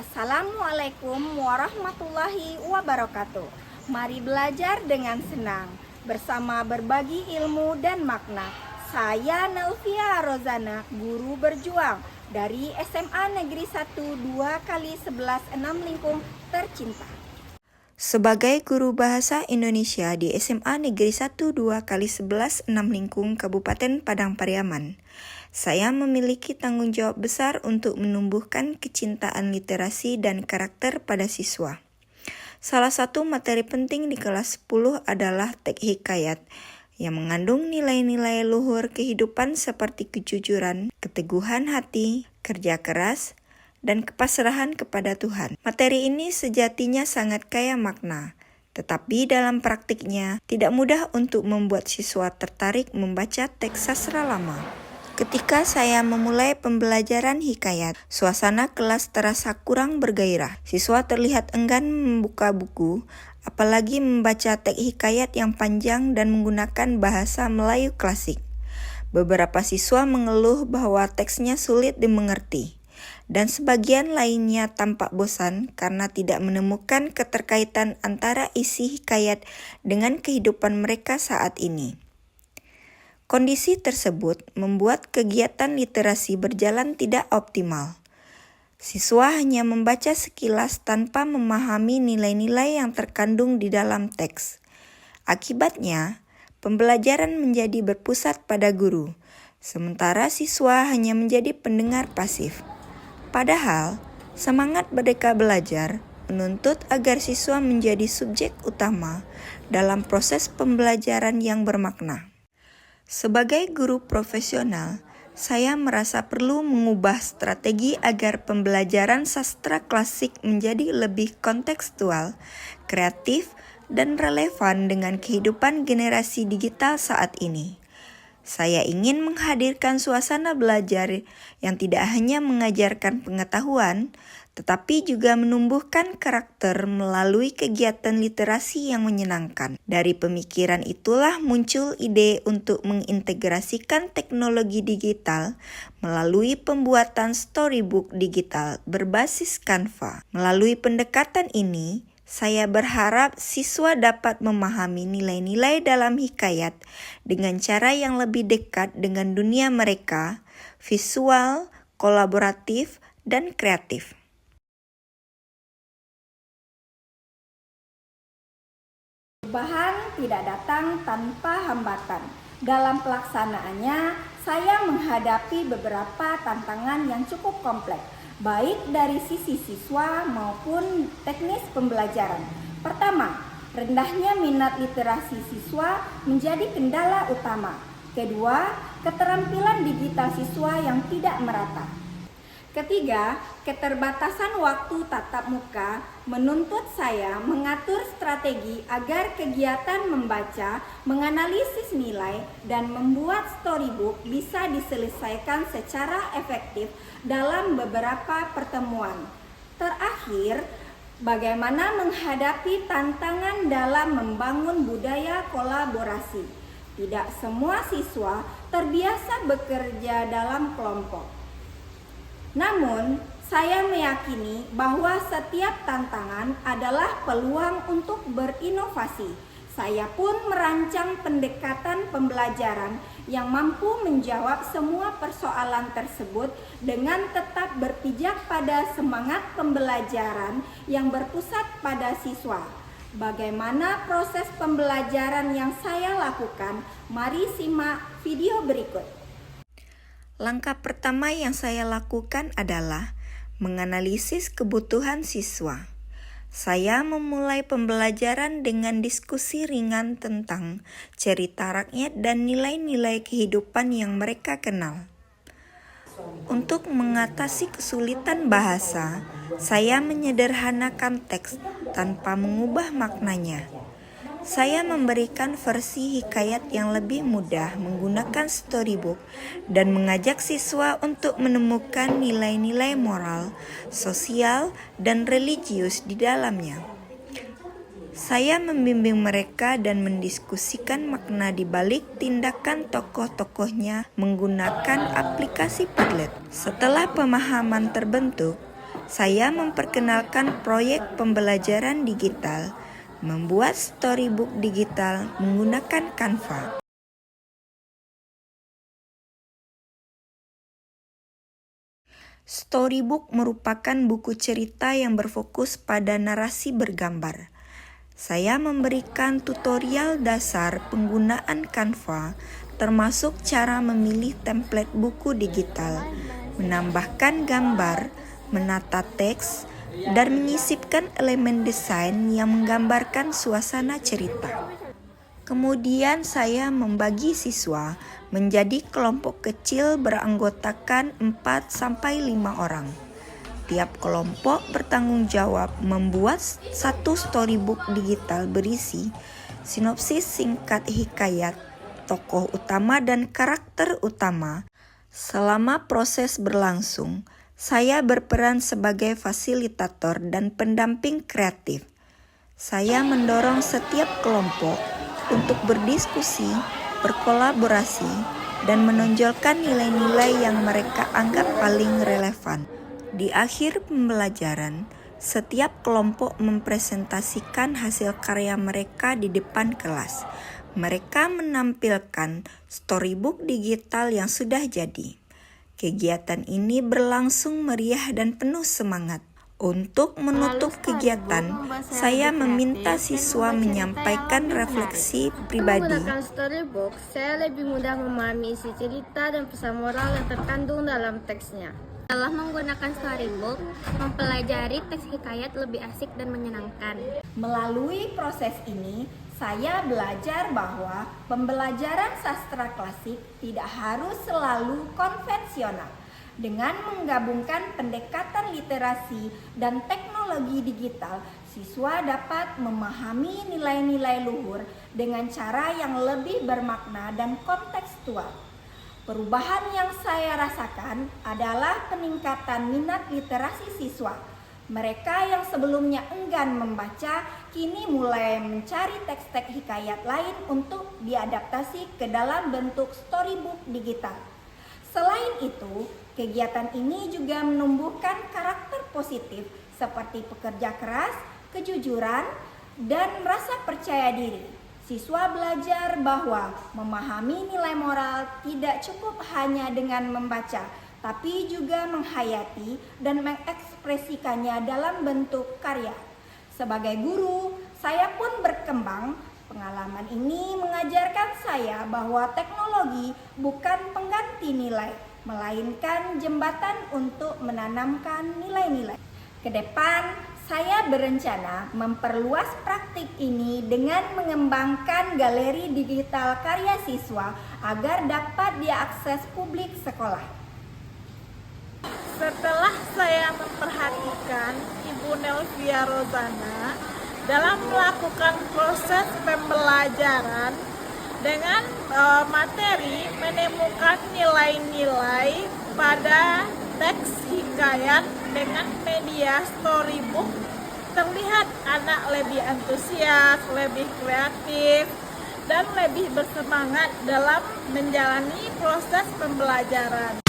Assalamualaikum warahmatullahi wabarakatuh. Mari belajar dengan senang bersama berbagi ilmu dan makna. Saya Nelvia Rozana, guru berjuang dari SMA Negeri 1 2x11 6 Lingkung tercinta. Sebagai guru bahasa Indonesia di SMA Negeri 1 2x11 6 Lingkung Kabupaten Padang Pariaman, saya memiliki tanggung jawab besar untuk menumbuhkan kecintaan literasi dan karakter pada siswa. Salah satu materi penting di kelas 10 adalah teks hikayat yang mengandung nilai-nilai luhur kehidupan seperti kejujuran, keteguhan hati, kerja keras, dan kepasrahan kepada Tuhan. Materi ini sejatinya sangat kaya makna, tetapi dalam praktiknya tidak mudah untuk membuat siswa tertarik membaca teks sastra lama. Ketika saya memulai pembelajaran hikayat, suasana kelas terasa kurang bergairah. Siswa terlihat enggan membuka buku, apalagi membaca teks hikayat yang panjang dan menggunakan bahasa Melayu klasik. Beberapa siswa mengeluh bahwa teksnya sulit dimengerti, dan sebagian lainnya tampak bosan karena tidak menemukan keterkaitan antara isi hikayat dengan kehidupan mereka saat ini. Kondisi tersebut membuat kegiatan literasi berjalan tidak optimal. Siswa hanya membaca sekilas tanpa memahami nilai-nilai yang terkandung di dalam teks. Akibatnya, pembelajaran menjadi berpusat pada guru, sementara siswa hanya menjadi pendengar pasif. Padahal, semangat Merdeka Belajar menuntut agar siswa menjadi subjek utama dalam proses pembelajaran yang bermakna. Sebagai guru profesional, saya merasa perlu mengubah strategi agar pembelajaran sastra klasik menjadi lebih kontekstual, kreatif, dan relevan dengan kehidupan generasi digital saat ini. Saya ingin menghadirkan suasana belajar yang tidak hanya mengajarkan pengetahuan, tetapi juga menumbuhkan karakter melalui kegiatan literasi yang menyenangkan. Dari pemikiran itulah muncul ide untuk mengintegrasikan teknologi digital melalui pembuatan storybook digital berbasis Canva. Melalui pendekatan ini, saya berharap siswa dapat memahami nilai-nilai dalam hikayat dengan cara yang lebih dekat dengan dunia mereka, visual, kolaboratif, dan kreatif. Perubahan tidak datang tanpa hambatan. Dalam pelaksanaannya, saya menghadapi beberapa tantangan yang cukup kompleks, baik dari sisi siswa maupun teknis pembelajaran. Pertama, rendahnya minat literasi siswa menjadi kendala utama. Kedua, keterampilan digital siswa yang tidak merata. Ketiga, keterbatasan waktu tatap muka menuntut saya mengatur strategi agar kegiatan membaca, menganalisis nilai, dan membuat storybook bisa diselesaikan secara efektif dalam beberapa pertemuan. Terakhir, bagaimana menghadapi tantangan dalam membangun budaya kolaborasi. Tidak semua siswa terbiasa bekerja dalam kelompok. Namun, saya meyakini bahwa setiap tantangan adalah peluang untuk berinovasi. Saya pun merancang pendekatan pembelajaran yang mampu menjawab semua persoalan tersebut dengan tetap berpijak pada semangat pembelajaran yang berpusat pada siswa. Bagaimana proses pembelajaran yang saya lakukan? Mari simak video berikut. Langkah pertama yang saya lakukan adalah menganalisis kebutuhan siswa. Saya memulai pembelajaran dengan diskusi ringan tentang cerita rakyat dan nilai-nilai kehidupan yang mereka kenal. Untuk mengatasi kesulitan bahasa, saya menyederhanakan teks tanpa mengubah maknanya. Saya memberikan versi hikayat yang lebih mudah menggunakan storybook dan mengajak siswa untuk menemukan nilai-nilai moral, sosial, dan religius di dalamnya. Saya membimbing mereka dan mendiskusikan makna di balik tindakan tokoh-tokohnya menggunakan aplikasi Padlet. Setelah pemahaman terbentuk, saya memperkenalkan proyek pembelajaran digital, membuat storybook digital menggunakan Canva. Storybook merupakan buku cerita yang berfokus pada narasi bergambar. Saya memberikan tutorial dasar penggunaan Canva, termasuk cara memilih template buku digital, menambahkan gambar, menata teks, dan menyisipkan elemen desain yang menggambarkan suasana cerita. Kemudian saya membagi siswa menjadi kelompok kecil beranggotakan 4-5 orang. Tiap kelompok bertanggung jawab membuat satu storybook digital berisi sinopsis singkat hikayat, tokoh utama dan karakter utama. Selama proses berlangsung, saya berperan sebagai fasilitator dan pendamping kreatif. Saya mendorong setiap kelompok untuk berdiskusi, berkolaborasi, dan menonjolkan nilai-nilai yang mereka anggap paling relevan. Di akhir pembelajaran, setiap kelompok mempresentasikan hasil karya mereka di depan kelas. Mereka menampilkan storybook digital yang sudah jadi. Kegiatan ini berlangsung meriah dan penuh semangat. Untuk menutup kegiatan, saya meminta siswa menyampaikan refleksi pribadi. Menggunakan storybook, saya lebih mudah memahami isi cerita dan pesan moral yang terkandung dalam teksnya. Setelah menggunakan storybook, mempelajari teks hikayat lebih asik dan menyenangkan. Melalui proses ini, saya belajar bahwa pembelajaran sastra klasik tidak harus selalu konvensional. Dengan menggabungkan pendekatan literasi dan teknologi digital, siswa dapat memahami nilai-nilai luhur dengan cara yang lebih bermakna dan kontekstual. Perubahan yang saya rasakan adalah peningkatan minat literasi siswa. Mereka yang sebelumnya enggan membaca, kini mulai mencari teks-teks hikayat lain untuk diadaptasi ke dalam bentuk storybook digital. Selain itu, kegiatan ini juga menumbuhkan karakter positif seperti pekerja keras, kejujuran, dan merasa percaya diri. Siswa belajar bahwa memahami nilai moral tidak cukup hanya dengan membaca, tapi juga menghayati dan mengekspresikannya dalam bentuk karya. Sebagai guru, saya pun berkembang. Pengalaman ini mengajarkan saya bahwa teknologi bukan pengganti nilai, melainkan jembatan untuk menanamkan nilai-nilai. Ke depan, saya berencana memperluas praktik ini dengan mengembangkan galeri digital karya siswa agar dapat diakses publik sekolah. Setelah saya memperhatikan Ibu Nelvia Rozana dalam melakukan proses pembelajaran dengan materi menemukan nilai-nilai pada teks hikayat dengan media storybook, terlihat anak lebih antusias, lebih kreatif, dan lebih bersemangat dalam menjalani proses pembelajaran.